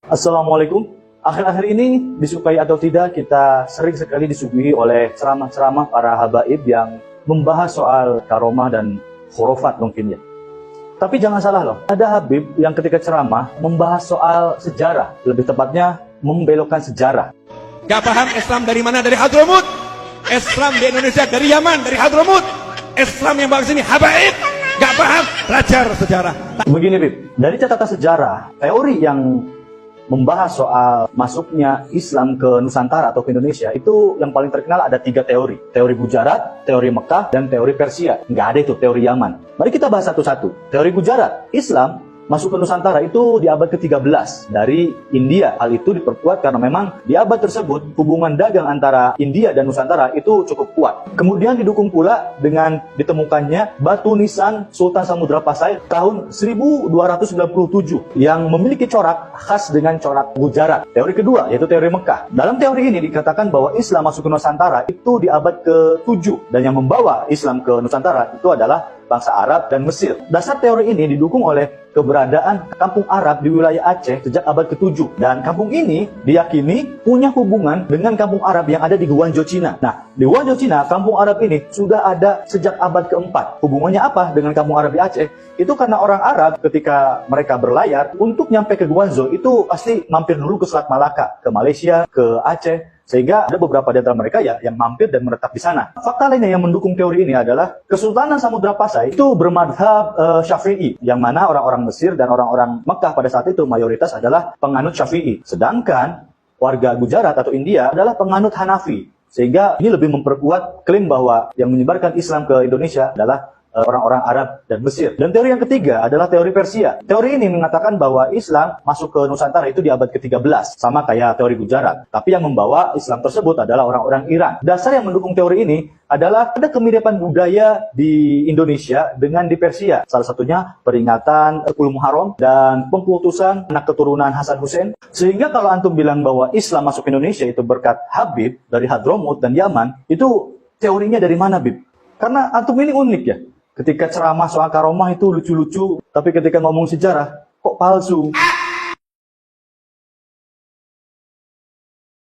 Assalamualaikum. Akhir-akhir ini, disukai atau tidak, kita sering sekali disuguhi oleh ceramah-ceramah para habaib yang membahas soal karomah dan khurafat mungkin ya. Tapi jangan salah loh, ada habib yang ketika ceramah membahas soal sejarah, lebih tepatnya membelokkan sejarah. Gak paham Islam dari mana? Dari Hadramut. Islam di Indonesia dari Yaman, dari Hadramut. Islam yang bahas ini habaib. Gak paham, belajar sejarah. Begini Bib, dari catatan sejarah, teori yang membahas soal masuknya Islam ke Nusantara atau ke Indonesia, itu yang paling terkenal ada 3 teori. Teori Gujarat, teori Mekah, dan teori Persia. Nggak ada itu teori Yaman. Mari kita bahas satu-satu. Teori Gujarat, Islam masuk ke Nusantara itu di abad ke-13 dari India. Hal itu diperkuat karena memang di abad tersebut hubungan dagang antara India dan Nusantara itu cukup kuat. Kemudian didukung pula dengan ditemukannya batu nisan Sultan Samudra Pasai tahun 1297 yang memiliki corak khas dengan corak Gujarat. Teori kedua yaitu teori Mekah. Dalam teori ini dikatakan bahwa Islam masuk ke Nusantara itu di abad ke-7 dan yang membawa Islam ke Nusantara itu adalah bangsa Arab dan Mesir. Dasar teori ini didukung oleh keberadaan kampung Arab di wilayah Aceh sejak abad ke-7. Dan kampung ini diyakini punya hubungan dengan kampung Arab yang ada di Guangzhou, Cina. Nah, di Guangzhou, Cina, kampung Arab ini sudah ada sejak abad ke-4. Hubungannya apa dengan kampung Arab di Aceh? Itu karena orang Arab ketika mereka berlayar, untuk nyampe ke Guangzhou itu pasti mampir dulu ke Selat Malaka, ke Malaysia, ke Aceh. Sehingga ada beberapa di antara mereka ya yang mampir dan menetap di sana. Fakta lainnya yang mendukung teori ini adalah Kesultanan Samudra Pasai itu bermadhab Syafi'i, yang mana orang-orang Mesir dan orang-orang Mekah pada saat itu mayoritas adalah penganut Syafi'i. Sedangkan warga Gujarat atau India adalah penganut Hanafi. Sehingga ini lebih memperkuat klaim bahwa yang menyebarkan Islam ke Indonesia adalah orang-orang Arab dan Mesir. Dan teori yang ketiga adalah teori Persia. Teori ini mengatakan bahwa Islam masuk ke Nusantara itu di abad ke-13, sama kayak teori Gujarat. Tapi yang membawa Islam tersebut adalah orang-orang Iran. Dasar yang mendukung teori ini adalah ada kemiripan budaya di Indonesia dengan di Persia. Salah satunya peringatan Kulum Haram dan pengkultusan anak keturunan Hasan Hussein. Sehingga kalau antum bilang bahwa Islam masuk ke Indonesia itu berkat Habib dari Hadramut dan Yaman, itu teorinya dari mana, Bib? Karena antum ini unik ya. Ketika ceramah soal karomah itu lucu-lucu, tapi ketika ngomong sejarah, kok palsu?